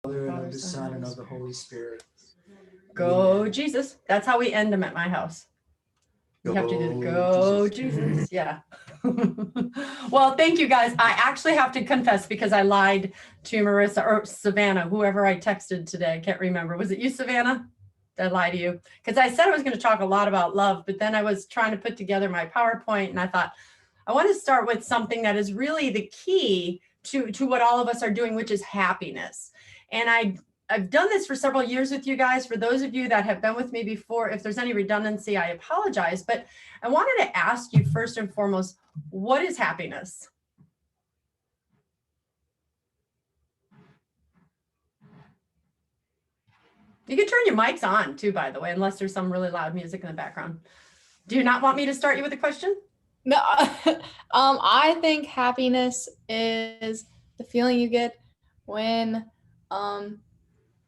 Father, and of the Son, and of the Holy Spirit. Go Amen. Jesus. That's how we end them at my house. You have to do the go Jesus. Yeah. Well, thank you guys. I actually have to confess because I lied to Marissa or Savannah, whoever I texted today. I can't remember. Was it you, Savannah? Did I lie to you? Because I said I was going to talk a lot about love, but then I was trying to put together my PowerPoint and I thought, I want to start with something that is really the key to what all of us are doing, which is happiness. And I've done this for several years with you guys. For those of you that have been with me before, if there's any redundancy, I apologize. But I wanted to ask you first and foremost, what is happiness? You can turn your mics on too, by the way, unless there's some really loud music in the background. Do you not want me to start you with a question? No, I think happiness is the feeling you get when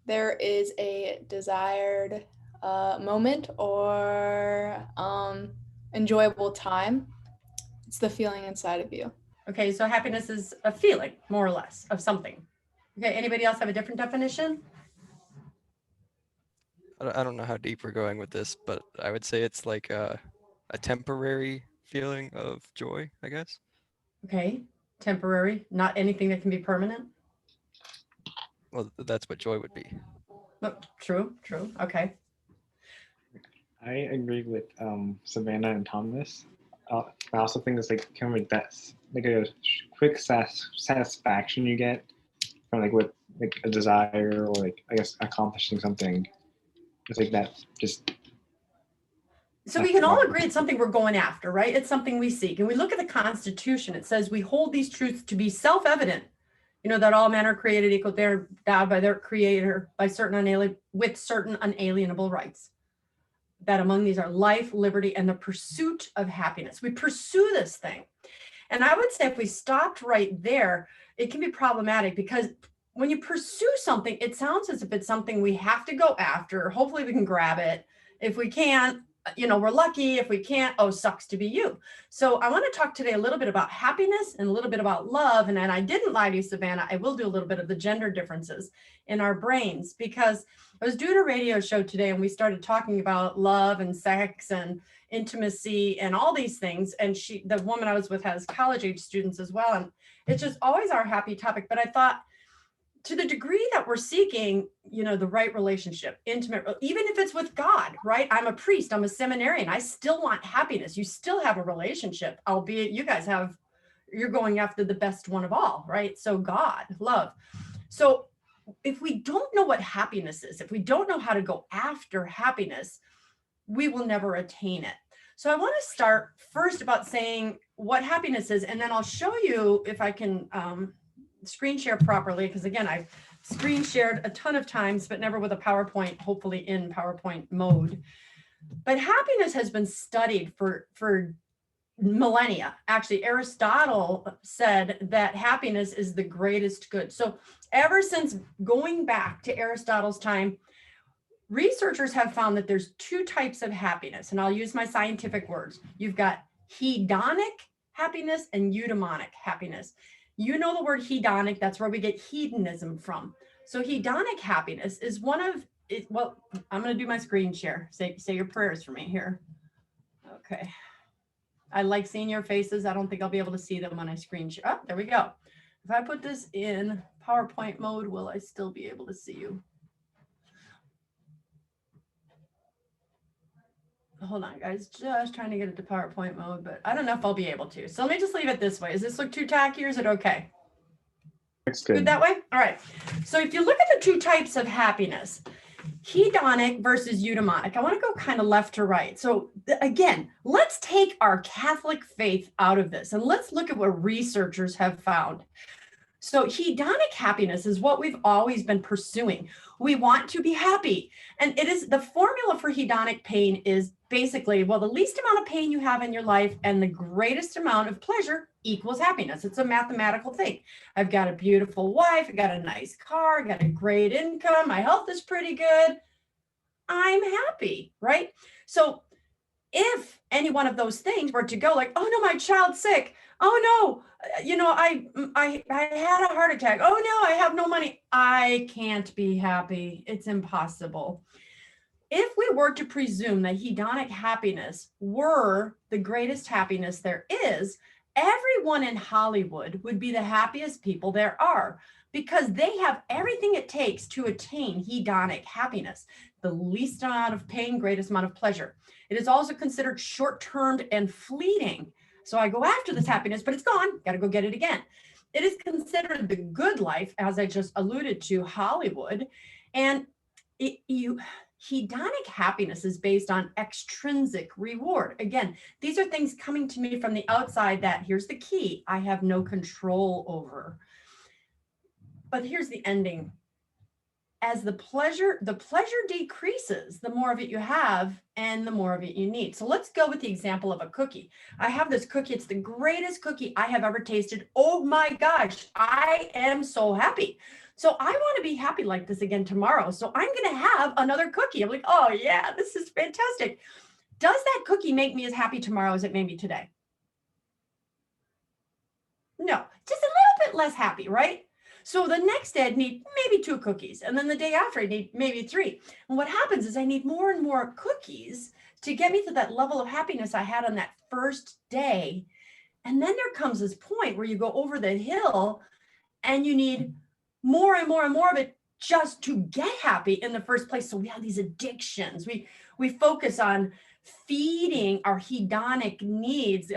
there is a desired moment or enjoyable time. It's the feeling inside of you. Okay, so happiness is a feeling, more or less, of something. Okay, anybody else have a different definition? I don't know how deep we're going with this, but I would say it's like a temporary feeling of joy, I guess. Okay, temporary, not anything that can be permanent. Well, that's what joy would be. Oh, true. Okay. I agree with Savannah and Thomas. I also think it's like kind of like that's like a quick satisfaction you get from like with like a desire or like I guess accomplishing something. It's like that just. So we can all agree it's something we're going after, right? It's something we seek. And we look at the Constitution, it says we hold these truths to be self-evident, that all men are created equal, they're endowed by their creator with certain unalienable rights. That among these are life, liberty, and the pursuit of happiness. We pursue this thing. And I would say if we stopped right there, it can be problematic because when you pursue something, it sounds as if it's something we have to go after. Hopefully we can grab it. If we can't, we're lucky. If we can't, sucks to be you. So I want to talk today a little bit about happiness and a little bit about love. And then I didn't lie to you, Savannah. I will do a little bit of the gender differences in our brains because I was doing a radio show today and we started talking about love and sex and intimacy and all these things. And the woman I was with has college age students as well. And it's just always our happy topic. But I thought, to the degree that we're seeking, the right relationship, intimate, even if it's with God, right? I'm a priest, I'm a seminarian. I still want happiness. You still have a relationship, albeit you guys you're going after the best one of all, right? So God, love. So if we don't know what happiness is, if we don't know how to go after happiness, we will never attain it. So I want to start first about saying what happiness is, and then I'll show you if I can, screen share properly, because again, I've screen shared a ton of times, but never with a PowerPoint, hopefully in PowerPoint mode. But happiness has been studied for millennia. Actually, Aristotle said that happiness is the greatest good. So ever since going back to Aristotle's time, researchers have found that there's two types of happiness, and I'll use my scientific words. You've got hedonic happiness and eudaimonic happiness. You know the word hedonic, that's where we get hedonism from. So hedonic happiness is I'm going to do my screen share. Say your prayers for me here. Okay. I like seeing your faces. I don't think I'll be able to see them when I screen share. Oh, there we go. If I put this in PowerPoint mode, will I still be able to see you? Hold on, guys, just trying to get it to PowerPoint mode, but I don't know if I'll be able to. So let me just leave it this way. Does this look too tacky or is it okay? It's good. Good that way? All right. So if you look at the two types of happiness, hedonic versus eudaimonic, I want to go kind of left to right. So again, let's take our Catholic faith out of this and let's look at what researchers have found. So hedonic happiness is what we've always been pursuing. We want to be happy. And it is the formula for hedonic pain is basically, the least amount of pain you have in your life and the greatest amount of pleasure equals happiness. It's a mathematical thing. I've got a beautiful wife, I got a nice car, I got a great income, my health is pretty good. I'm happy, right? So If any one of those things were to go like, oh no, my child's sick. Oh no, I had a heart attack. Oh no, I have no money. I can't be happy. It's impossible. If we were to presume that hedonic happiness were the greatest happiness there is, everyone in Hollywood would be the happiest people there are because they have everything it takes to attain hedonic happiness. The least amount of pain, greatest amount of pleasure. It is also considered short-term and fleeting. So I go after this happiness, but it's gone. Got to go get it again. It is considered the good life, as I just alluded to, Hollywood. And hedonic happiness is based on extrinsic reward. Again, these are things coming to me from the outside that, here's the key, I have no control over. But here's the ending. As the pleasure decreases, the more of it you have and the more of it you need. So let's go with the example of a cookie. I have this cookie. It's the greatest cookie I have ever tasted. Oh my gosh, I am so happy. So I want to be happy like this again tomorrow. So I'm going to have another cookie. I'm like, oh yeah, this is fantastic. Does that cookie make me as happy tomorrow as it made me today? No, just a little bit less happy, right? So the next day I'd need maybe 2 cookies. And then the day after I need maybe 3. And what happens is I need more and more cookies to get me to that level of happiness I had on that first day. And then there comes this point where you go over the hill and you need more and more and more of it just to get happy in the first place. So we have these addictions. We focus on feeding our hedonic needs.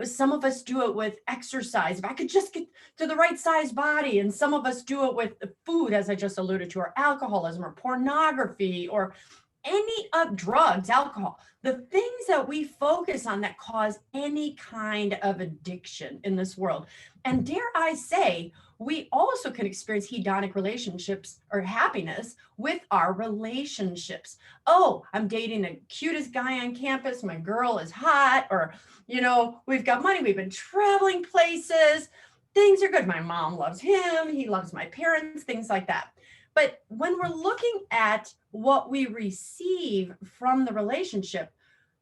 Some of us do it with exercise. If I could just get to the right size body, and some of us do it with food, as I just alluded to, or alcoholism or pornography or any of drugs, alcohol, the things that we focus on that cause any kind of addiction in this world. And dare I say, we also can experience hedonic relationships or happiness with our relationships. Oh, I'm dating the cutest guy on campus. My girl is hot, or, we've got money. We've been traveling places. Things are good. My mom loves him. He loves my parents, things like that. But when we're looking at what we receive from the relationship,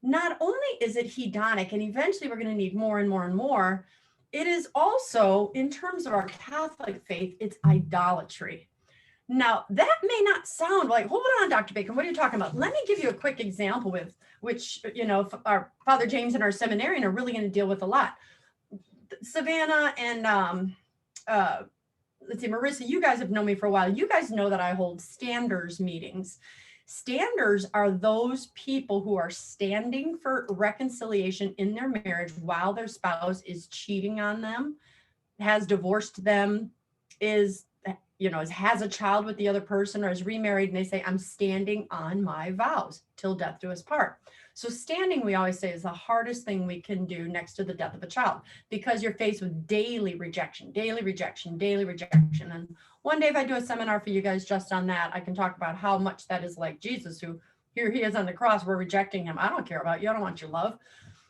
not only is it hedonic, and eventually we're going to need more and more and more, it is also, in terms of our Catholic faith, it's idolatry. Now, that may not sound like, hold on, Dr. Bacon, what are you talking about? Let me give you a quick example with which, our Father James and our seminarian are really going to deal with a lot. Savannah and let's see, Marissa, you guys have known me for a while. You guys know that I hold standers meetings. Standers are those people who are standing for reconciliation in their marriage while their spouse is cheating on them, has divorced them, has a child with the other person, or is remarried, and they say, I'm standing on my vows till death do us part. So standing, we always say, is the hardest thing we can do next to the death of a child, because you're faced with daily rejection. And one day, if I do a seminar for you guys just on that, I can talk about how much that is like Jesus, who here he is on the cross, we're rejecting him. I don't care about you. I don't want your love.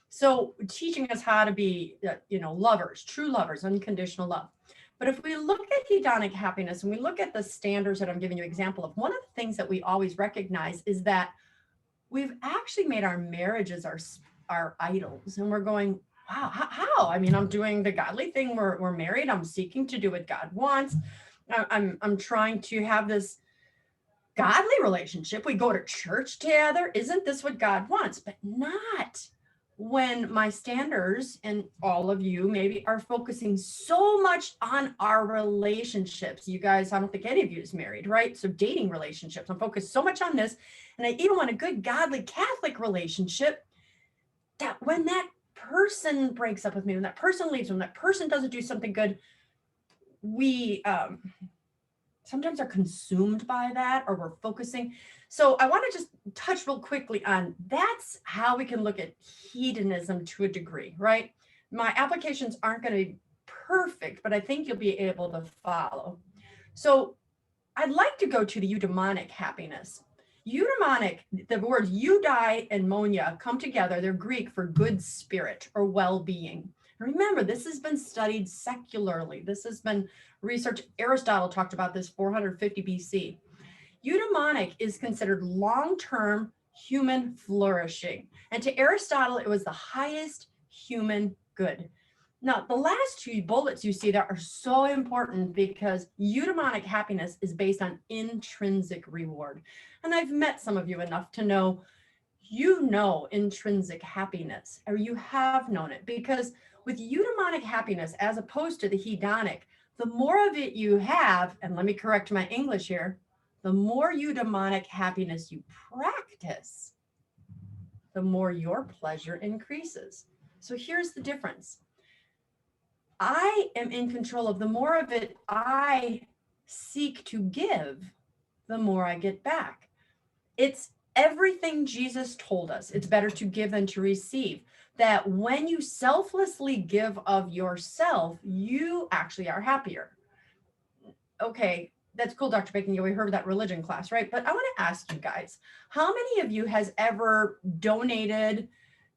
So teaching us how to be, lovers, true lovers, unconditional love. But if we look at hedonic happiness and we look at the standards that I'm giving you an example of, one of the things that we always recognize is that we've actually made our marriages our idols. And we're going, wow, how? I mean, I'm doing the godly thing. We're married. I'm seeking to do what God wants. I'm trying to have this godly relationship. We go to church together. Isn't this what God wants? But not when my standards, and all of you maybe, are focusing so much on our relationships. You guys, I don't think any of you is married, right? So dating relationships, I'm focused so much on this. And I even want a good godly Catholic relationship, that when that person breaks up with me, when that person leaves, when that person doesn't do something good, we sometimes are consumed by that, or we're focusing. So I want to just touch real quickly on, that's how we can look at hedonism to a degree, right? My applications aren't going to be perfect, but I think you'll be able to follow. So I'd like to go to the eudaimonic happiness. Eudaimonic, the words eudai and monia come together. They're Greek for good spirit or well-being. Remember, this has been studied secularly. This has been researched. Aristotle talked about this 450 BC. Eudaimonic is considered long-term human flourishing. And to Aristotle, it was the highest human good. Now, the last two bullets you see there are so important because eudaimonic happiness is based on intrinsic reward. And I've met some of you enough to know, you know, intrinsic happiness, or you have known it, because with eudaimonic happiness, as opposed to the hedonic, the more of it you have, and let me correct my English here, the more eudaimonic happiness you practice, the more your pleasure increases. So here's the difference. I am in control of the more of it I seek to give, the more I get back. It's everything Jesus told us. It's better to give than to receive. That when you selflessly give of yourself, you actually are happier. Okay, that's cool, Dr. Bacon. We heard that religion class, right? But I want to ask you guys, how many of you has ever donated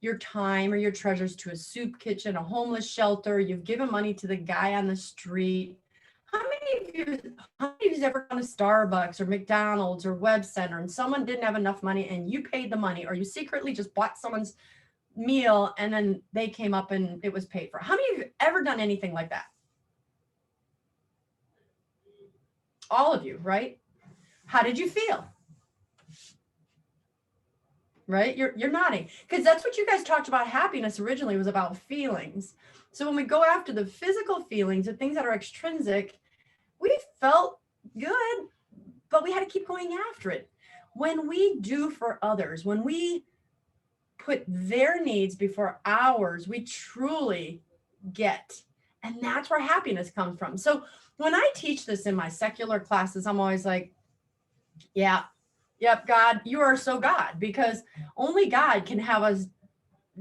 your time or your treasures to a soup kitchen, a homeless shelter? You've given money to the guy on the street. How many of you has ever gone to Starbucks or McDonald's or Web Center and someone didn't have enough money and you paid the money, or you secretly just bought someone's meal and then they came up and it was paid for? How many of you have ever done anything like that? All of you, right? How did you feel? Right? You're nodding, because that's what you guys talked about. Happiness originally was about feelings. So when we go after the physical feelings, the things that are extrinsic, we felt good, but we had to keep going after it. When we do for others, when we put their needs before ours, we truly get. And that's where happiness comes from. So when I teach this in my secular classes, I'm always like, yeah, yep, God, you are so God, because only God can have us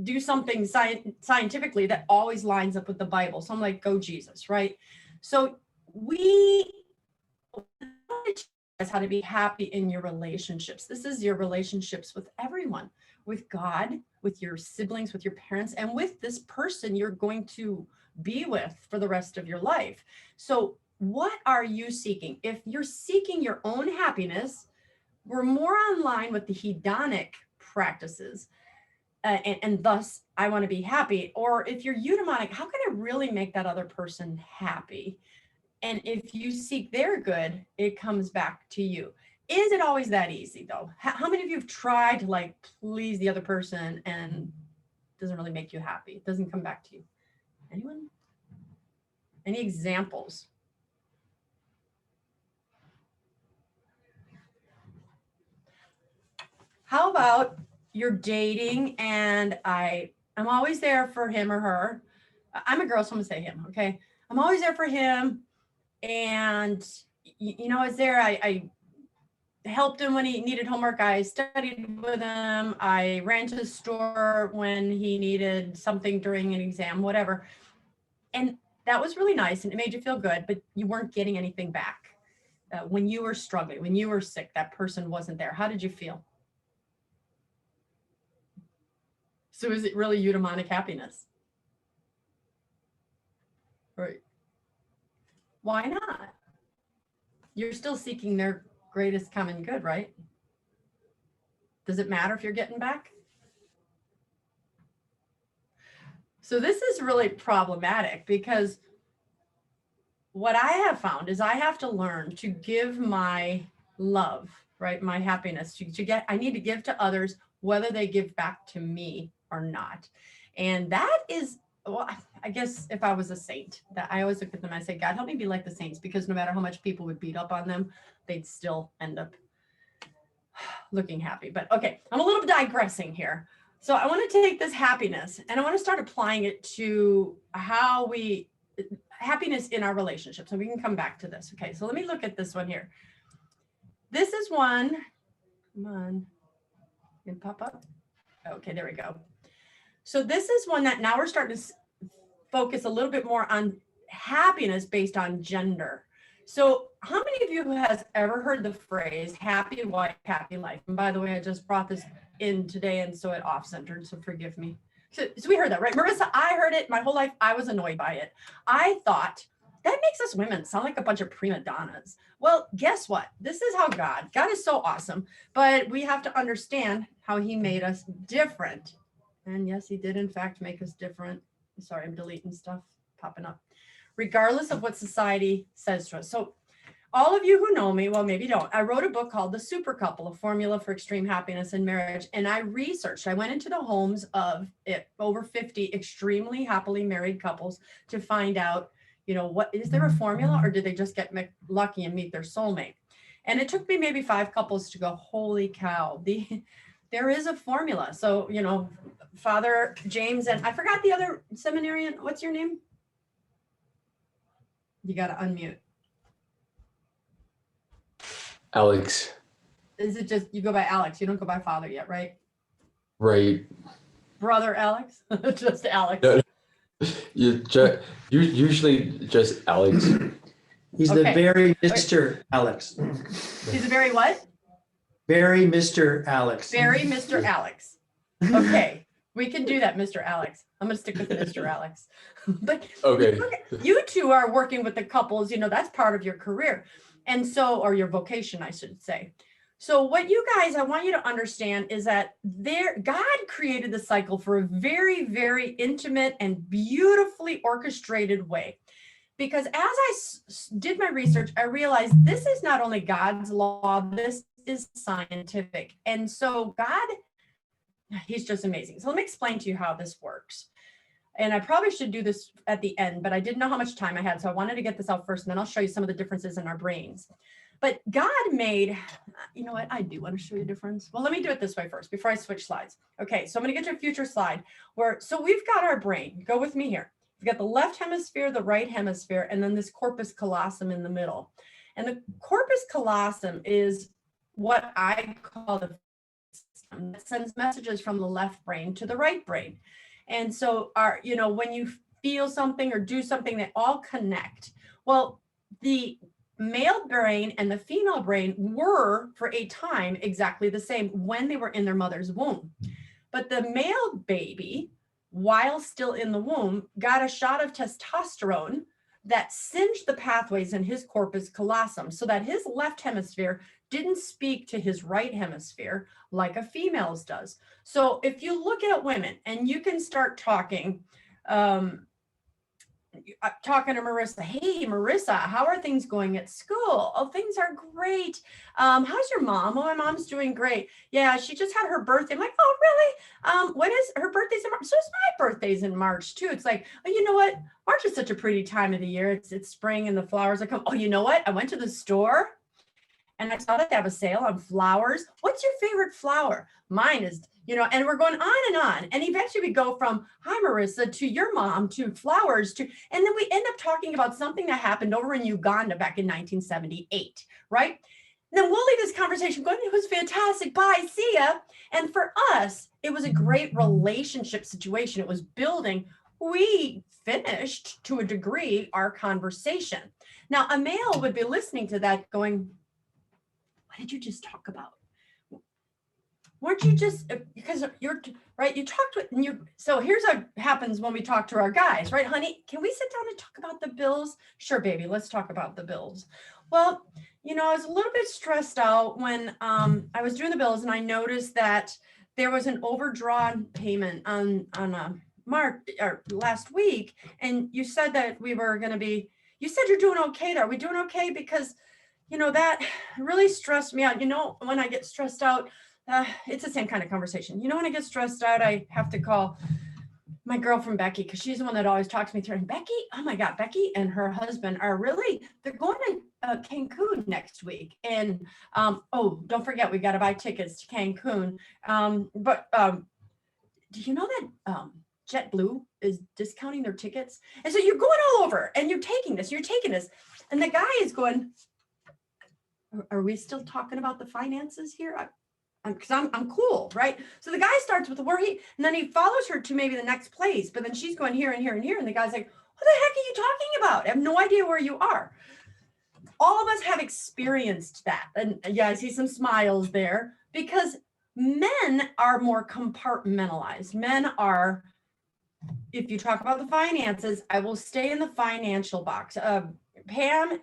do something scientifically that always lines up with the Bible. So I'm like, go Jesus, right? So we teach us how to be happy in your relationships. This is your relationships with everyone, with God, with your siblings, with your parents, and with this person you're going to be with for the rest of your life. So what are you seeking? If you're seeking your own happiness, we're more in line with the hedonic practices, and thus I want to be happy. Or if you're eudaimonic, how can I really make that other person happy? And if you seek their good, it comes back to you. Is it always that easy though? How many of you have tried to like please the other person and it doesn't really make you happy? It doesn't come back to you. Anyone? Any examples? How about you're dating and I'm always there for him or her. I'm a girl, so I'm gonna say him, okay? I'm always there for him. And I was there. I helped him when he needed homework. I studied with him. I ran to the store when he needed something during an exam, whatever. And that was really nice and it made you feel good, but you weren't getting anything back. When you were struggling, when you were sick, that person wasn't there. How did you feel? So is it really eudaimonic happiness? Right. Why not? You're still seeking their greatest common good, right? Does it matter if you're getting back? So this is really problematic, because what I have found is I have to learn to give my love, right? My happiness to get, I need to give to others, whether they give back to me or not. And that is, well, I guess if I was a saint, that I always look at them and I say, God, help me be like the saints, because no matter how much people would beat up on them, they'd still end up looking happy. But okay, I'm a little digressing here. So I want to take this happiness and I want to start applying it to how we, happiness in our relationships. So we can come back to this. Okay, so let me look at this one here. This is one, come on, can it pop up? Okay, there we go. So this is one that now we're starting to focus a little bit more on happiness based on gender. So how many of you has ever heard the phrase happy wife, happy life? And by the way, I just brought this in today and so it off-centered, so forgive me. So we heard that, right? Marissa, I heard it my whole life. I was annoyed by it. I thought that makes us women sound like a bunch of prima donnas. Well, guess what? This is how God is so awesome, but we have to understand how he made us different. And yes, he did in fact make us different. Sorry, I'm deleting stuff popping up. Regardless of what society says to us. So all of you who know me, well, maybe don't, I wrote a book called The Super Couple, A Formula for Extreme Happiness in Marriage. And I went into the homes of over 50 extremely happily married couples to find out, what is there a formula, or did they just get lucky and meet their soulmate? And it took me maybe 5 couples to go, holy cow, there is a formula. So, Father James, and I forgot the other seminarian. What's your name? You got to unmute. Alex. Is it just, you go by Alex? You don't go by Father yet, right? Right. Brother Alex? Just Alex. No, you're usually just Alex. He's Okay. the very Mr. Alex. He's a very what? Very Mr. Alex. Very Mr. Alex. Okay. We can do that, Mr. Alex. I'm going to stick with Mr. Alex. But Okay. you two are working with the couples, that's part of your career. And so, or your vocation, I should say. So what you guys, I want you to understand is that God created the cycle for a very, very intimate and beautifully orchestrated way. Because as I did my research, I realized this is not only God's law, this is scientific. And so he's just amazing. So let me explain to you how this works. And I probably should do this at the end, but I didn't know how much time I had. So I wanted to get this out first, and then I'll show you some of the differences in our brains. But God made, you know what? I do want to show you a difference. Well, let me do it this way first before I switch slides. Okay, so I'm going to get to a future slide so we've got our brain. Go with me here. We've got the left hemisphere, the right hemisphere, and then this corpus callosum in the middle. And the corpus callosum is what I call the system that sends messages from the left brain to the right brain. And so when you feel something or do something, they all connect. Well, the male brain and the female brain were for a time exactly the same when they were in their mother's womb. But the male baby, while still in the womb, got a shot of testosterone that singed the pathways in his corpus callosum so that his left hemisphere didn't speak to his right hemisphere like a female's does. So if you look at women and you can start talking to Marissa, hey, Marissa, how are things going at school? Oh, things are great. How's your mom? Oh, my mom's doing great. Yeah, she just had her birthday. I'm like, oh, really? When is her birthday's in March? So is my birthday's in March too. It's like, oh, you know what? March is such a pretty time of the year. It's spring and the flowers are coming. Oh, you know what? I went to the store and I saw that they have a sale on flowers. What's your favorite flower? Mine is, and we're going on and on. And eventually we go from, hi, Marissa, to your mom, to flowers, and then we end up talking about something that happened over in Uganda back in 1978, right? And then we'll leave this conversation going, it was fantastic. Bye, see ya. And for us, it was a great relationship situation. It was building. We finished, to a degree, our conversation. Now, a male would be listening to that going, what did you just talk about? Weren't you just, because you're, right, you talked with, so here's what happens when we talk to our guys, right, honey, can we sit down and talk about the bills? Sure, baby, let's talk about the bills. Well, I was a little bit stressed out when I was doing the bills, and I noticed that there was an overdrawn payment on March or last week, and you said that we were going to be, you said you're doing okay there. Are we doing okay? Because, that really stressed me out. When I get stressed out, it's the same kind of conversation. When I get stressed out, I have to call my girlfriend, Becky, because she's the one that always talks me through. And Becky, oh my God, Becky and her husband they're going to Cancun next week. And, oh, don't forget, we got to buy tickets to Cancun. But do you know that JetBlue is discounting their tickets? And so you're going all over and you're taking this. And the guy is going, are we still talking about the finances here? Because I'm cool, right? So the guy starts with the worry, and then he follows her to maybe the next place, but then she's going here and here and here, and the guy's like, what the heck are you talking about? I have no idea where you are. All of us have experienced that. And yeah, I see some smiles there, because men are more compartmentalized. Men are if you talk about the finances, I will stay in the financial box. Pam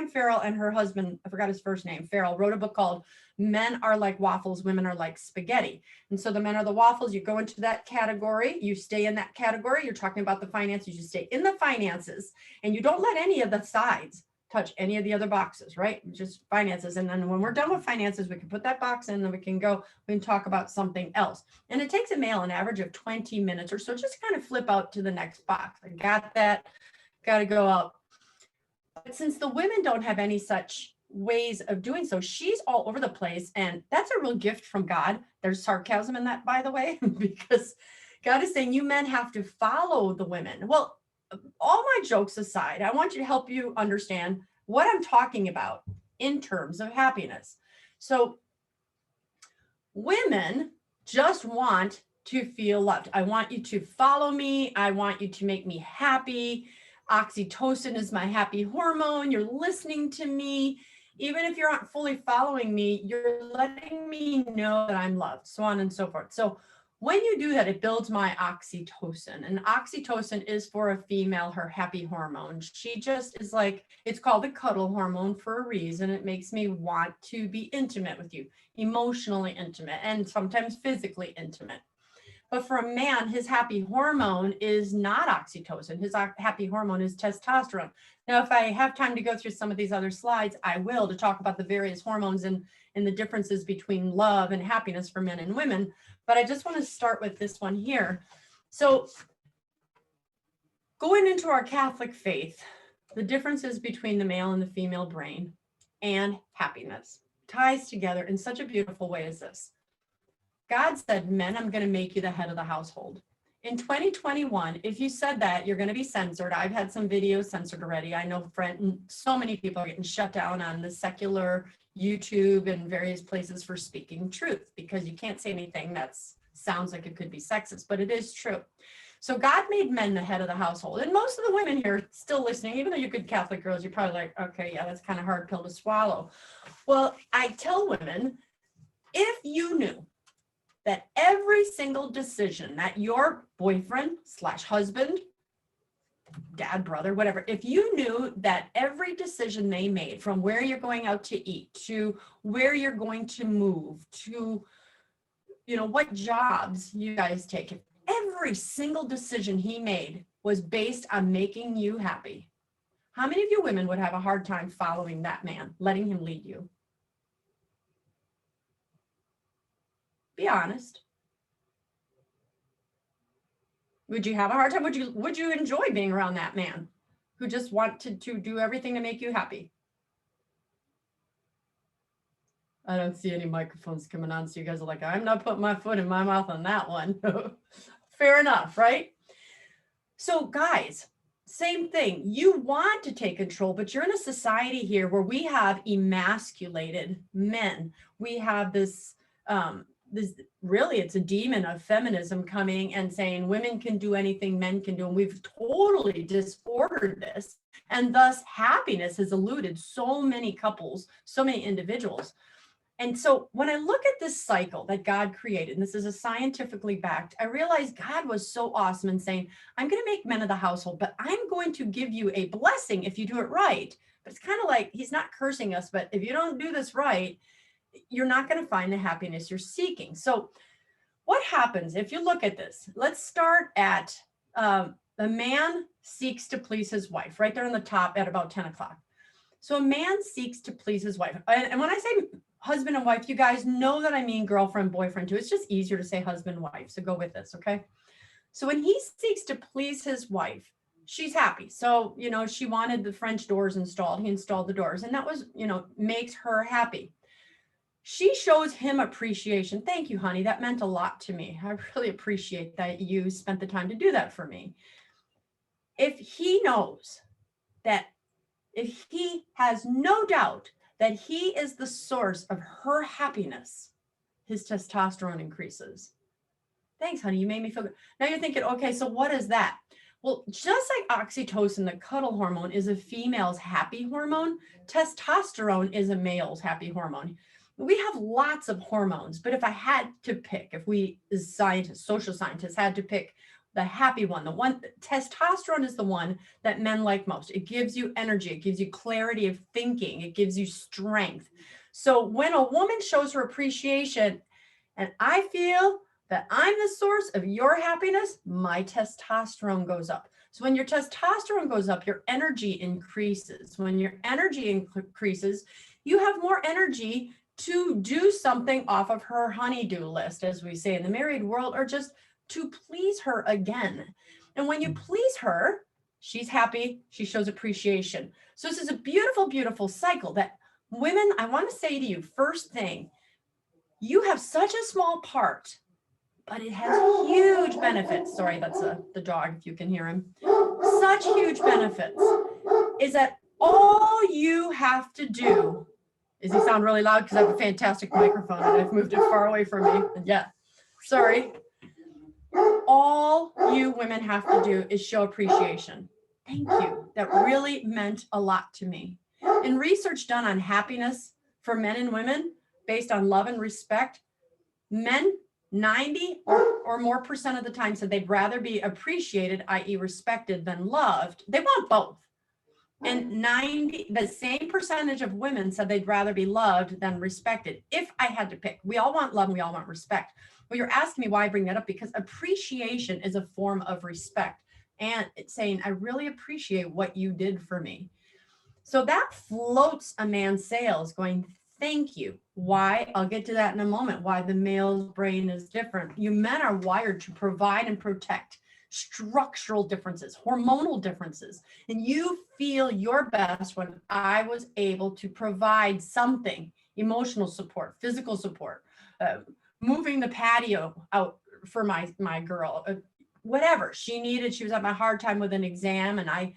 Farrell and her husband, I forgot his first name, Farrell, wrote a book called Men Are Like Waffles, Women Are Like Spaghetti. And so the men are the waffles, you go into that category, you stay in that category, you're talking about the finances, you stay in the finances, and you don't let any of the sides touch any of the other boxes, right? Just finances. And then when we're done with finances, we can put that box in, then we can talk about something else. And it takes a male an average of 20 minutes or so, just kind of flip out to the next box. I got that, got to go out. But since the women don't have any such ways of doing so, she's all over the place. And that's a real gift from God. There's sarcasm in that, by the way, because God is saying you men have to follow the women. Well, all my jokes aside, I want you to help you understand what I'm talking about in terms of happiness. So women just want to feel loved. I want you to follow me. I want you to make me happy. Oxytocin is my happy hormone. You're listening to me. Even if you aren't fully following me, you're letting me know that I'm loved, so on and so forth. So when you do that, it builds my oxytocin. And oxytocin is for a female, her happy hormone. She just is like, it's called the cuddle hormone for a reason. It makes me want to be intimate with you, emotionally intimate, and sometimes physically intimate. But for a man, his happy hormone is not oxytocin. His happy hormone is testosterone. Now, if I have time to go through some of these other slides, I will, to talk about the various hormones and the differences between love and happiness for men and women. But I just want to start with this one here. So going into our Catholic faith, the differences between the male and the female brain and happiness ties together in such a beautiful way as this. God said, men, I'm going to make you the head of the household. In 2021, if you said that, you're going to be censored. I've had some videos censored already. I know so many people are getting shut down on the secular YouTube and various places for speaking truth, because you can't say anything that sounds like it could be sexist, but it is true. So God made men the head of the household. And most of the women here still listening, even though you're good Catholic girls, you're probably like, okay, yeah, that's kind of hard pill to swallow. Well, I tell women, if you knew that every single decision that your boyfriend / husband, dad, brother, whatever, if you knew that every decision they made, from where you're going out to eat, to where you're going to move, to, what jobs you guys take, if every single decision he made was based on making you happy, how many of you women would have a hard time following that man, letting him lead you? Be honest. Would you have a hard time? Would you enjoy being around that man who just wanted to do everything to make you happy? I don't see any microphones coming on, so you guys are like, I'm not putting my foot in my mouth on that one. Fair enough, right? So guys, same thing. You want to take control, but you're in a society here where we have emasculated men. We have this really, it's a demon of feminism coming and saying women can do anything men can do. And we've totally disordered this. And thus happiness has eluded so many couples, so many individuals. And so when I look at this cycle that God created, and this is a scientifically backed, I realized God was so awesome in saying, I'm going to make men of the household, but I'm going to give you a blessing if you do it right. But it's kind of like, he's not cursing us, but if you don't do this right, you're not going to find the happiness you're seeking. So what happens if you look at this? Let's start at the man seeks to please his wife, right there on the top at about 10 o'clock. So a man seeks to please his wife. And when I say husband and wife, you guys know that I mean girlfriend, boyfriend too. It's just easier to say husband, wife. So go with this, okay? So when he seeks to please his wife, she's happy. So, she wanted the French doors installed. He installed the doors, and that was, makes her happy. She shows him appreciation. Thank you, honey. That meant a lot to me. I really appreciate that you spent the time to do that for me. If he knows that, if he has no doubt that he is the source of her happiness, his testosterone increases. Thanks, honey. You made me feel good. Now you're thinking, okay, so what is that? Well, just like oxytocin, the cuddle hormone, is a female's happy hormone, testosterone is a male's happy hormone. we have lots of hormones, but if I had to pick, if we as scientists, social scientists had to pick the happy one, the one, testosterone is the one that men like most. It gives you energy. It gives you clarity of thinking. It gives you strength. So when a woman shows her appreciation, and I feel that I'm the source of your happiness, my testosterone goes up. So when your testosterone goes up, your energy increases. When your energy increases, you have more energy to do something off of her honey-do list, as we say in the married world, or just to please her again. And when you please her, she's happy, she shows appreciation. So this is a beautiful, beautiful cycle that women, I want to say to you, first thing, you have such a small part, but it has huge benefits. Sorry, that's the dog, if you can hear him. Such huge benefits is that all you have to do, does he sound really loud? Because I have a fantastic microphone and I've moved it far away from me. And yeah, sorry. All you women have to do is show appreciation. Thank you. That really meant a lot to me. In research done on happiness for men and women based on love and respect, men 90 or more percent of the time said they'd rather be appreciated, i.e. respected, than loved. They want both. And the same percentage of women said they'd rather be loved than respected. If I had to pick, we all want love and we all want respect. Well, you're asking me why I bring that up, because appreciation is a form of respect. And it's saying, I really appreciate what you did for me. So that floats a man's sails going, thank you. Why? I'll get to that in a moment, why the male's brain is different. You men are wired to provide and protect. Structural differences, hormonal differences. And you feel your best when I was able to provide something, emotional support, physical support, moving the patio out for my girl, whatever she needed. She was having a hard time with an exam, and I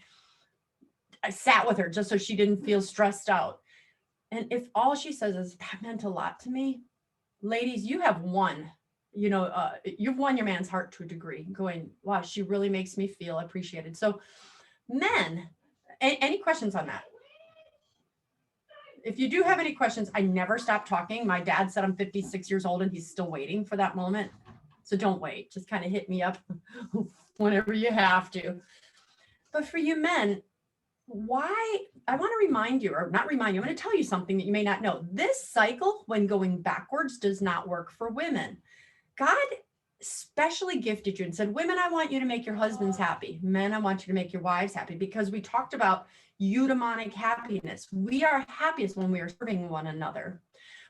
sat with her just so she didn't feel stressed out. And if all she says is, that meant a lot to me, ladies, you have won. You've won your man's heart to a degree, going, wow, she really makes me feel appreciated. So men, any questions on that? If you do have any questions, I never stop talking. My dad said I'm 56 years old and he's still waiting for that moment. So don't wait, just kind of hit me up whenever you have to. But for you men, why, I want to remind you, or not remind you, I'm going to tell you something that you may not know. This cycle, when going backwards, does not work for women. God specially gifted you and said, women, I want you to make your husbands happy. Men, I want you to make your wives happy, because we talked about eudaimonic happiness. We are happiest when we are serving one another.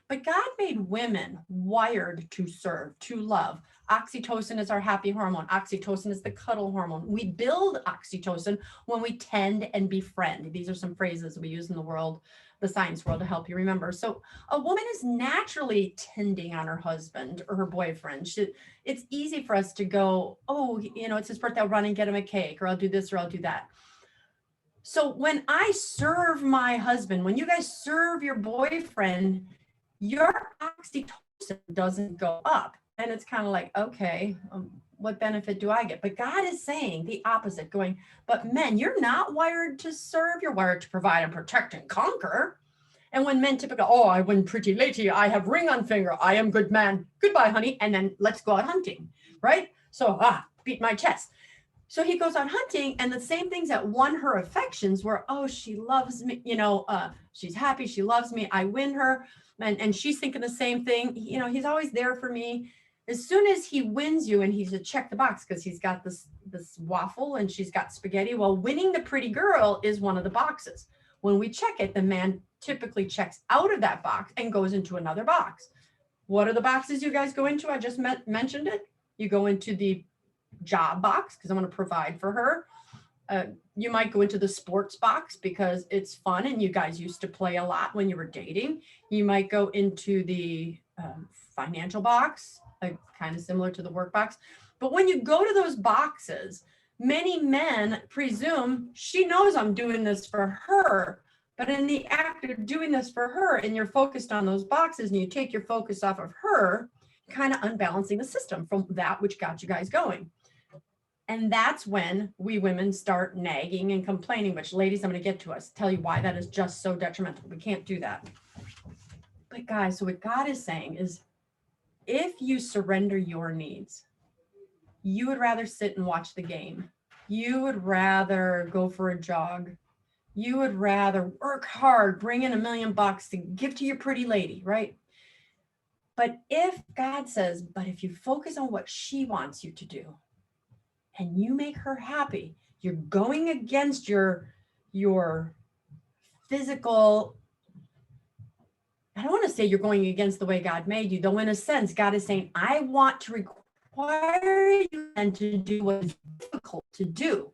But God made women wired to serve, to love. Oxytocin is our happy hormone. Oxytocin is the cuddle hormone. We build oxytocin when we tend and befriend. These are some phrases we use in the world, the science world, to help you remember. So a woman is naturally tending on her husband or her boyfriend. It's easy for us to go, oh, it's his birthday, I'll run and get him a cake, or I'll do this, or I'll do that. So when I serve my husband, when you guys serve your boyfriend, your oxytocin doesn't go up. And it's kind of like, okay, what benefit do I get? But God is saying the opposite, going, but men, you're not wired to serve. You're wired to provide and protect and conquer. And when men typically, oh, I win pretty lady, I have ring on finger, I am good man, goodbye, honey. And then let's go out hunting, right? So, beat my chest. So he goes out hunting, and the same things that won her affections were, oh, she loves me, she's happy, she loves me, I win her. And she's thinking the same thing. He's always there for me. As soon as he wins you, and he's a check the box because he's got this waffle and she's got spaghetti. Well, winning the pretty girl is one of the boxes. When we check it, the man typically checks out of that box and goes into another box. What are the boxes you guys go into? I just mentioned it. You go into the job box because I'm going to provide for her. You might go into the sports box because it's fun and you guys used to play a lot when you were dating. You might go into the financial box, kind of similar to the work box. But when you go to those boxes, many men presume she knows I'm doing this for her. But in the act of doing this for her, and you're focused on those boxes and you take your focus off of her, kind of unbalancing the system from that which got you guys going. And that's when we women start nagging and complaining, which, ladies, I'm going to get to tell you why that is just so detrimental. We can't do that. But guys, so what God is saying is if you surrender your needs, you would rather sit and watch the game. You would rather go for a jog. You would rather work hard, bring in $1 million to give to your pretty lady, right? But if God says, but if you focus on what she wants you to do and you make her happy, you're going against your physical. I don't want to say you're going against the way God made you, though in a sense, God is saying, I want to require you and to do what is difficult to do,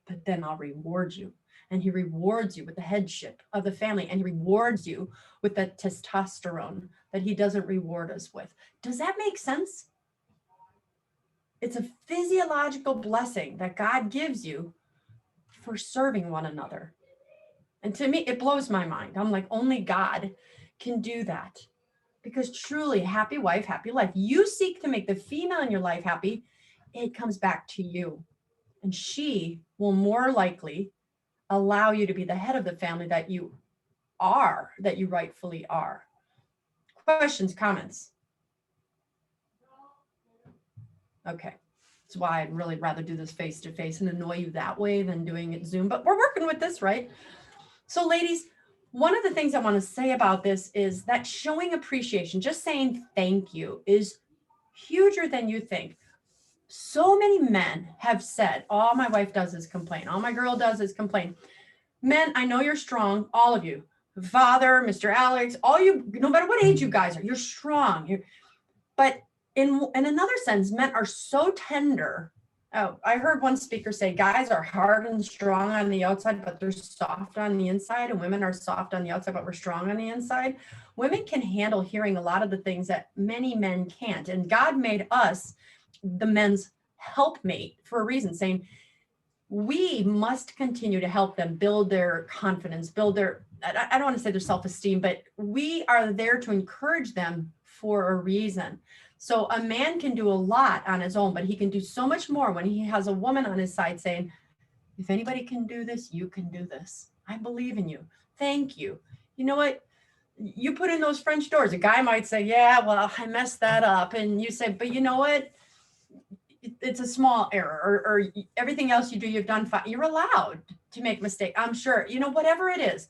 but then I'll reward you. And he rewards you with the headship of the family, and he rewards you with the testosterone that he doesn't reward us with. Does that make sense? It's a physiological blessing that God gives you for serving one another. And to me, it blows my mind. I'm like, only God can do that. Because truly, happy wife, happy life. You seek to make the female in your life happy, it comes back to you. And she will more likely allow you to be the head of the family that you are, that you rightfully are. Questions, comments? Okay. That's why I'd really rather do this face to face and annoy you that way than doing it Zoom. But we're working with this, right? So ladies, one of the things I want to say about this is that showing appreciation, just saying thank you, is huger than you think. So many men have said, all my wife does is complain. All my girl does is complain. Men, I know you're strong, all of you. Father, Mr. Alex, all you, no matter what age you guys are, you're strong. But in another sense, men are so tender. Oh, I heard one speaker say, guys are hard and strong on the outside, but they're soft on the inside. And women are soft on the outside, but we're strong on the inside. Women can handle hearing a lot of the things that many men can't. And God made us the men's helpmate for a reason, saying, we must continue to help them build their confidence, build their, I don't want to say their self-esteem, but we are there to encourage them for a reason. So a man can do a lot on his own, but he can do so much more when he has a woman on his side saying, if anybody can do this, you can do this. I believe in you. Thank you. You know what? You put in those French doors. A guy might say, yeah, well, I messed that up. And you say, but you know what? It's a small error, or everything else you do, you've done fine. You're allowed to make a mistake. I'm sure, whatever it is,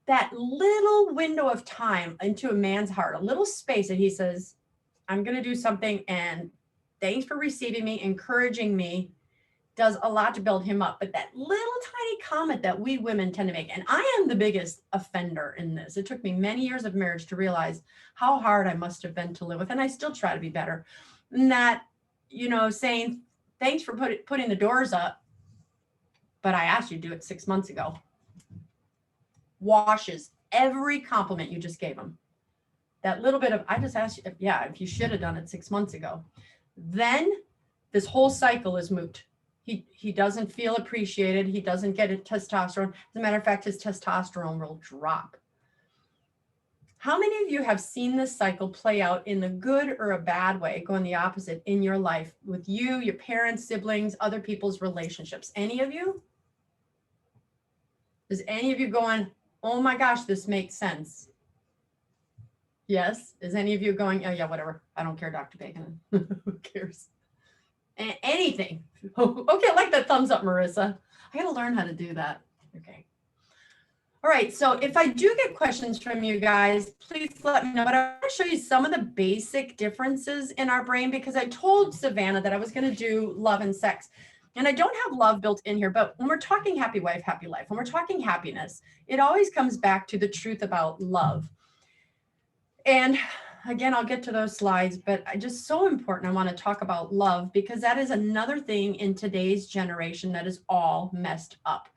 that little window of time into a man's heart, a little space that he says, I'm going to do something, and thanks for receiving me, encouraging me, does a lot to build him up. But that little tiny comment that we women tend to make, and I am the biggest offender in this. It took me many years of marriage to realize how hard I must have been to live with, and I still try to be better. And that, saying thanks for putting the doors up, but I asked you to do it 6 months ago, washes every compliment you just gave him. That little bit of, I just asked you, if you should have done it 6 months ago, then this whole cycle is moot. He doesn't feel appreciated. He doesn't get a testosterone. As a matter of fact, his testosterone will drop. How many of you have seen this cycle play out in a good or a bad way, going the opposite in your life with you, your parents, siblings, other people's relationships? Any of you? Is any of you going, oh my gosh, this makes sense? Yes. Is any of you going, oh yeah, whatever. I don't care, Dr. Bacon. Who cares? Anything. Okay, I like that thumbs up, Marissa. I got to learn how to do that. Okay. All right, so if I do get questions from you guys, please let me know. But I want to show you some of the basic differences in our brain, because I told Savannah that I was going to do love and sex. And I don't have love built in here, but when we're talking happy wife, happy life, when we're talking happiness, it always comes back to the truth about love. And again, I'll get to those slides, but just so important. I want to talk about love, because that is another thing in today's generation that is all messed up.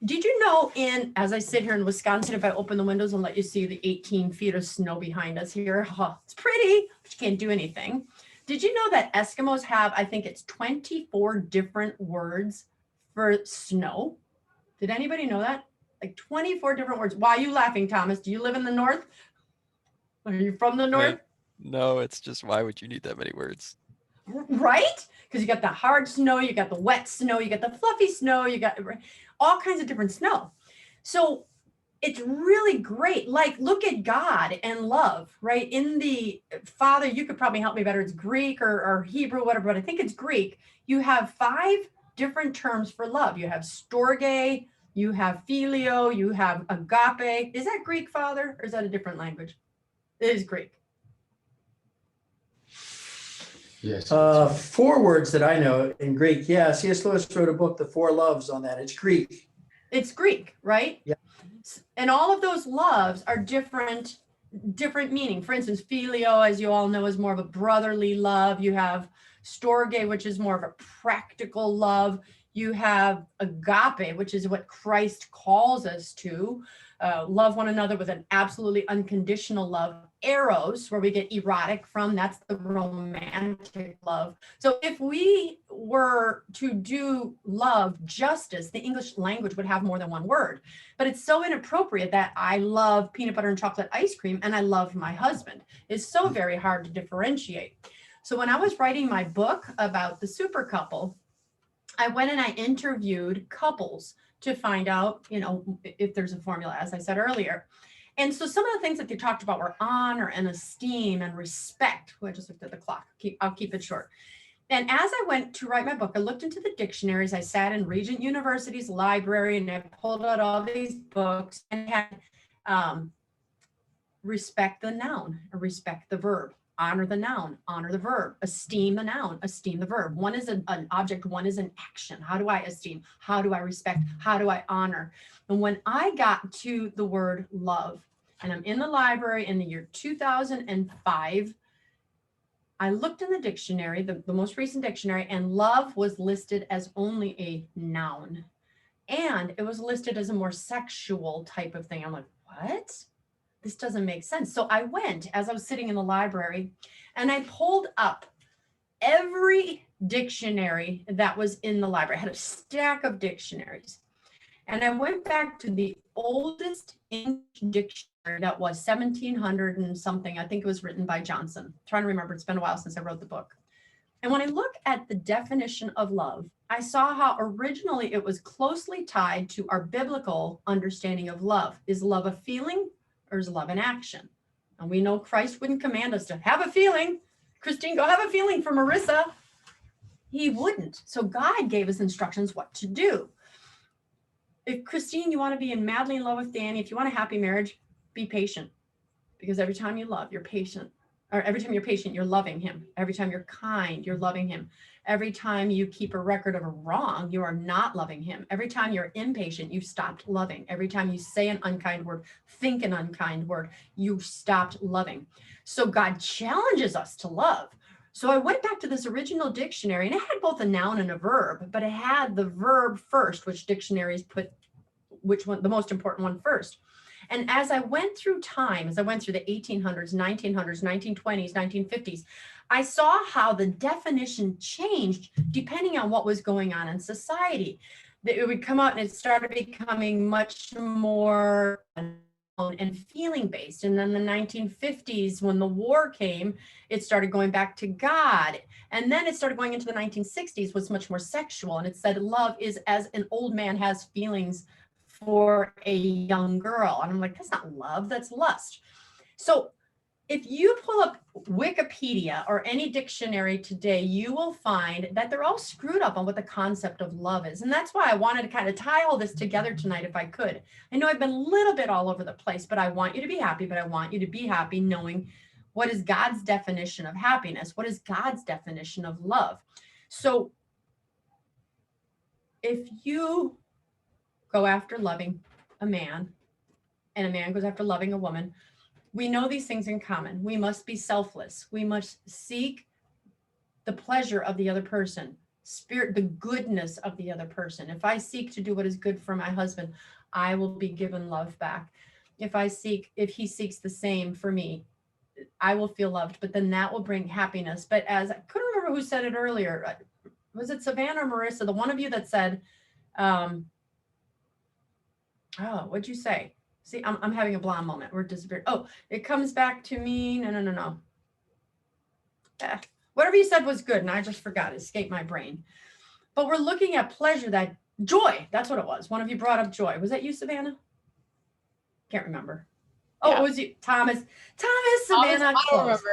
Did you know, as I sit here in Wisconsin, if I open the windows and let you see the 18 feet of snow behind us here, it's pretty, but you can't do anything. Did you know that Eskimos have, I think it's 24 different words for snow? Did anybody know that? Like 24 different words. Why are you laughing, Thomas? Do you live in the north? Are you from the north? No, it's just, why would you need that many words? Right? Because you got the hard snow, you got the wet snow, you got the fluffy snow, you got all kinds of different snow. So it's really great. Like, look at God and love, right? In the Father, you could probably help me better. It's Greek or Hebrew, whatever, but I think it's Greek. You have 5 different terms for love. You have storge, you have filio, you have agape. Is that Greek, Father, or is that a different language? It is Greek. Yes. 4 words that I know in Greek. Yeah, C.S. Lewis wrote a book, The Four Loves, on that. It's Greek. It's Greek, right? Yeah. And all of those loves are different meaning. For instance, filio, as you all know, is more of a brotherly love. You have storge, which is more of a practical love. You have agape, which is what Christ calls us to love one another with an absolutely unconditional love. Eros, where we get erotic from, that's the romantic love. So if we were to do love justice, the English language would have more than one word. But it's so inappropriate that I love peanut butter and chocolate ice cream and I love my husband. It's so very hard to differentiate. So when I was writing my book about the super couple, I went and I interviewed couples to find out, if there's a formula, as I said earlier. And so some of the things that they talked about were honor and esteem and respect. I just looked at the clock. I'll keep it short. And as I went to write my book, I looked into the dictionaries. I sat in Regent University's library and I pulled out all these books and had respect the noun, respect the verb, honor the noun, honor the verb, esteem the noun, esteem the verb. One is an object, one is an action. How do I esteem? How do I respect? How do I honor? And when I got to the word love, and I'm in the library in the year 2005, I looked in the dictionary, the most recent dictionary, and love was listed as only a noun. And it was listed as a more sexual type of thing. I'm like, what? This doesn't make sense. So I went, as I was sitting in the library, and I pulled up every dictionary that was in the library. I had a stack of dictionaries. And I went back to the oldest English dictionary that was 1700 and something. I think it was written by Johnson. I'm trying to remember, it's been a while since I wrote the book. And when I look at the definition of love, I saw how originally it was closely tied to our biblical understanding of love. Is love a feeling or is love an action? And we know Christ wouldn't command us to have a feeling. Christine, go have a feeling for Marissa. He wouldn't. So God gave us instructions what to do. If Christine, you want to be madly in love with Danny, if you want a happy marriage, be patient. Because every time you love, you're patient. Or every time you're patient, you're loving him. Every time you're kind, you're loving him. Every time you keep a record of a wrong, you are not loving him. Every time you're impatient, you've stopped loving. Every time you say an unkind word, think an unkind word, you stopped loving. So God challenges us to love. So I went back to this original dictionary and it had both a noun and a verb, but it had the verb first, which dictionaries put which one, the most important one first. And as I went through time, as I went through the 1800s, 1900s, 1920s, 1950s, I saw how the definition changed depending on what was going on in society. It would come out and it started becoming much more and feeling based. And then the 1950s, when the war came, it started going back to God. And then it started going into the 1960s, was much more sexual. And it said love is as an old man has feelings for a young girl. And I'm like, that's not love, that's lust. So if you pull up Wikipedia or any dictionary today, you will find that they're all screwed up on what the concept of love is. And that's why I wanted to kind of tie all this together tonight if I could. I know I've been a little bit all over the place, but I want you to be happy, but I want you to be happy knowing what is God's definition of happiness? What is God's definition of love? So if you go after loving a man and a man goes after loving a woman, we know these things in common. We must be selfless. We must seek the pleasure of the other person, the goodness of the other person. If I seek to do what is good for my husband, I will be given love back. If he seeks the same for me, I will feel loved, but then that will bring happiness. But as I couldn't remember who said it earlier, was it Savannah or Marissa? The one of you that said, what'd you say? See, I'm having a blonde moment. We're disappeared. Oh, it comes back to me. No. Whatever you said was good, and I just forgot. It escaped my brain. But we're looking at pleasure, that joy. That's what it was. One of you brought up joy. Was that you, Savannah? Can't remember. Oh, Yeah. it was you, Thomas. Savannah. I don't Close.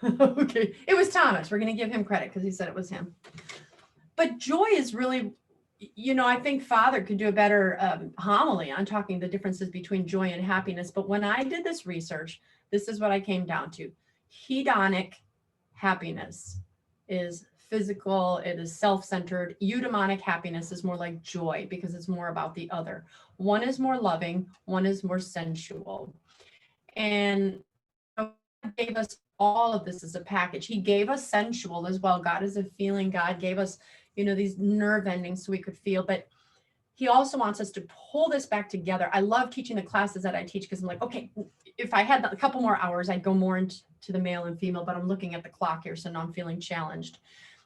remember. Okay, it was Thomas. We're going to give him credit because he said it was him. But joy is really, I think Father could do a better homily on talking the differences between joy and happiness. But when I did this research, this is what I came down to. Hedonic happiness is physical, it is self-centered. Eudaimonic happiness is more like joy because it's more about the other. One is more loving, one is more sensual. And God gave us all of this as a package. He gave us sensual as well. God is a feeling. God gave us, these nerve endings so we could feel, but he also wants us to pull this back together. I love teaching the classes that I teach because I'm like, okay, if I had a couple more hours, I'd go more into the male and female, but I'm looking at the clock here, so now I'm feeling challenged.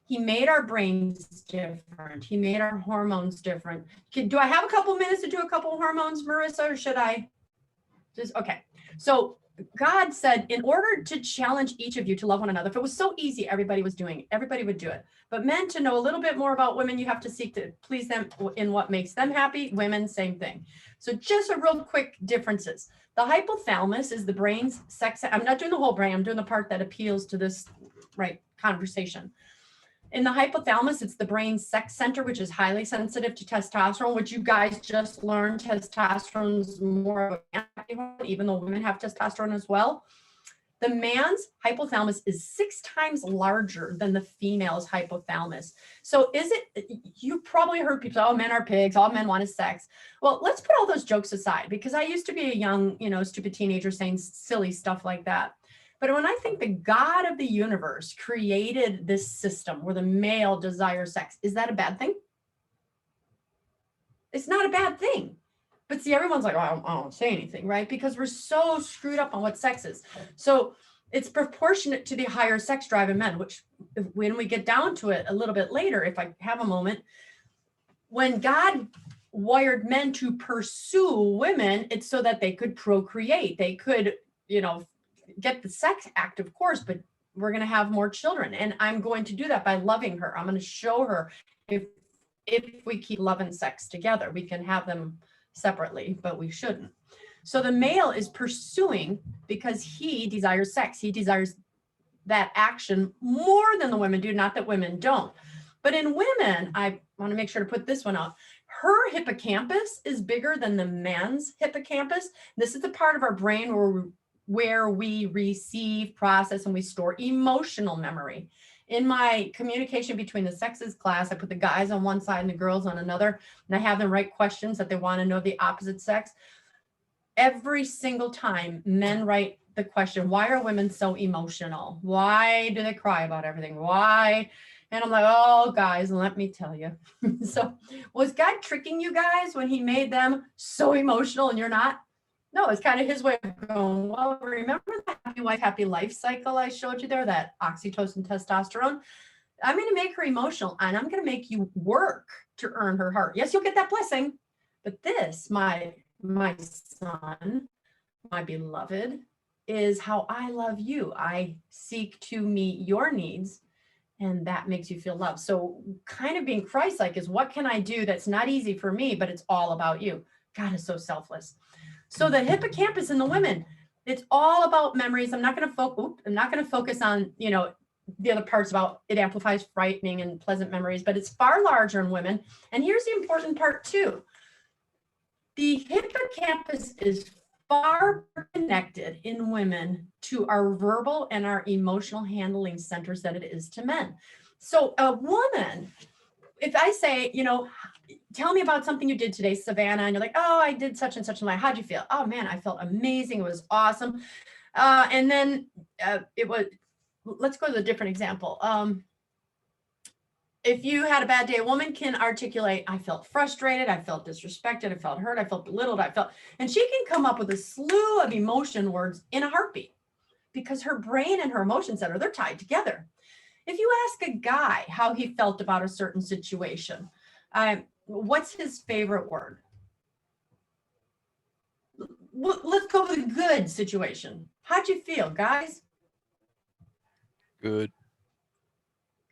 He made our brains different. He made our hormones different. Do I have a couple minutes to do a couple hormones, Marissa, or should I just, okay. So God said, in order to challenge each of you to love one another, if it was so easy, everybody was doing it, everybody would do it. But men, to know a little bit more about women, you have to seek to please them in what makes them happy. Women, same thing. So just a real quick differences. The hypothalamus is the brain's sex. I'm not doing the whole brain. I'm doing the part that appeals to this conversation. In the hypothalamus, it's the brain's sex center, which is highly sensitive to testosterone, which you guys just learned testosterone's more of a happy hormone, even though women have testosterone as well. The man's hypothalamus is 6 times larger than the female's hypothalamus. So you probably heard people say, oh, men are pigs, all men want is sex. Well, let's put all those jokes aside because I used to be a young, stupid teenager saying silly stuff like that. But when I think the God of the universe created this system where the male desires sex, is that a bad thing? It's not a bad thing. But see, everyone's like, oh, I don't say anything, right? Because we're so screwed up on what sex is. So it's proportionate to the higher sex drive in men, which when we get down to it a little bit later, if I have a moment, when God wired men to pursue women, it's so that they could procreate. They could, get the sex act, of course, but we're going to have more children. And I'm going to do that by loving her. I'm going to show her if we keep love and sex together, we can have them separately, but we shouldn't. So the male is pursuing because he desires sex. He desires that action more than the women do, not that women don't. But in women, I want to make sure to put this one out. Her hippocampus is bigger than the man's hippocampus. This is the part of our brain where we receive, process, and we store emotional memory. In my communication between the sexes class, I put the guys on one side and the girls on another, and I have them write questions that they want to know the opposite sex. Every single time men write the question, why are women so emotional? Why do they cry about everything? Why? And I'm like, oh, guys, let me tell you. So was God tricking you guys when he made them so emotional and you're not? No, it's kind of his way of going, well, remember the happy wife, happy life cycle I showed you there, that oxytocin, testosterone? I'm going to make her emotional and I'm going to make you work to earn her heart. Yes, you'll get that blessing. But this, my son, my beloved, is how I love you. I seek to meet your needs, and that makes you feel loved. So kind of being Christ-like is what can I do that's not easy for me, but it's all about you. God is so selfless. So the hippocampus in the women, it's all about memories. I'm not going to focus on, the other parts about it amplifies frightening and pleasant memories, but it's far larger in women. And here's the important part too. The hippocampus is far connected in women to our verbal and our emotional handling centers than it is to men. So a woman, if I say, tell me about something you did today, Savannah, and you're like, oh, I did such and such in life. How'd you feel? Oh man, I felt amazing. It was awesome. And then let's go to a different example. If you had a bad day, a woman can articulate, I felt frustrated, I felt disrespected, I felt hurt, I felt belittled, and she can come up with a slew of emotion words in a heartbeat because her brain and her emotion center, they're tied together. If you ask a guy how he felt about a certain situation, what's his favorite word? Let's go with a good situation. How'd you feel, guys? Good.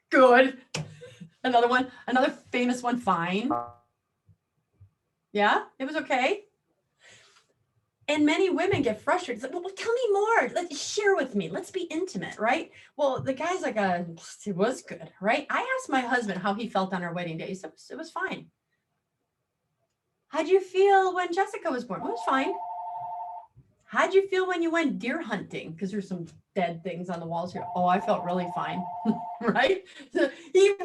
Good. Another one, another famous one, fine. Yeah, it was okay. And many women get frustrated. It's like, well, tell me more. Let's share with me. Let's be intimate, right? Well, the guy's like, it was good, right? I asked my husband how he felt on our wedding day. He said, it was fine. How'd you feel when Jessica was born? It was fine. How'd you feel when you went deer hunting? Because there's some dead things on the walls here. Oh, I felt really fine, right? So he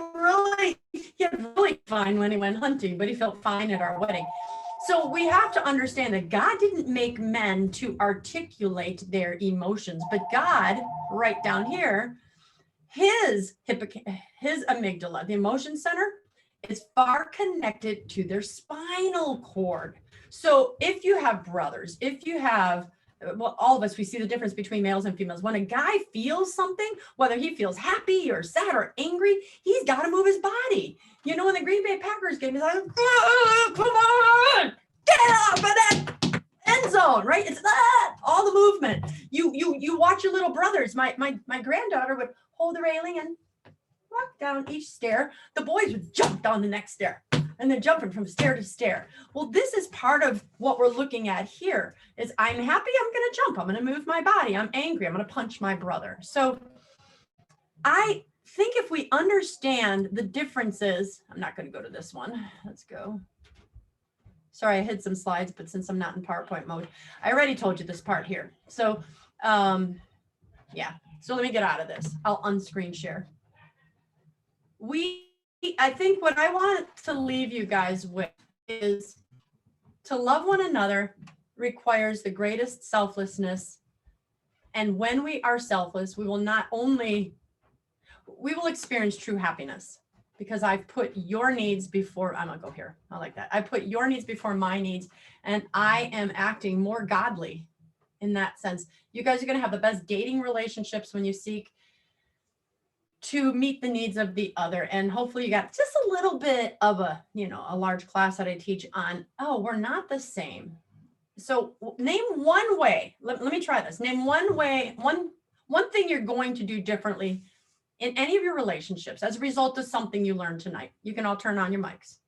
had really fine when he went hunting, but he felt fine at our wedding. So we have to understand that God didn't make men to articulate their emotions, but God, right down here, his amygdala, the emotion center, is far connected to their spinal cord. So if you have brothers, if you have, well, all of us, we see the difference between males and females. When a guy feels something, whether he feels happy or sad or angry, he's got to move his body. You know, in the Green Bay Packers game, he's like, come on, get up in that end zone, right? It's all the movement. You watch your little brothers. My granddaughter would hold the railing and walk down each stair. The boys would jump down the next stair. And then jumping from stair to stair. Well, this is part of what we're looking at here is I'm happy, I'm going to jump. I'm going to move my body. I'm angry. I'm going to punch my brother. So I think if we understand the differences, I'm not going to go to this one. Let's go. Sorry, I hid some slides, but since I'm not in PowerPoint mode, I already told you this part here. So yeah, so let me get out of this. I'll unscreen share. I think what I want to leave you guys with is to love one another requires the greatest selflessness. And when we are selfless, we will experience true happiness because I've put your needs before, I'm gonna go here. I like that. I put your needs before my needs and I am acting more godly in that sense. You guys are gonna have the best dating relationships when you seek to meet the needs of the other. And hopefully you got just a little bit of a large class that I teach on, oh, we're not the same. So name one way, let me try this. Name one way, one thing you're going to do differently in any of your relationships as a result of something you learned tonight. You can all turn on your mics.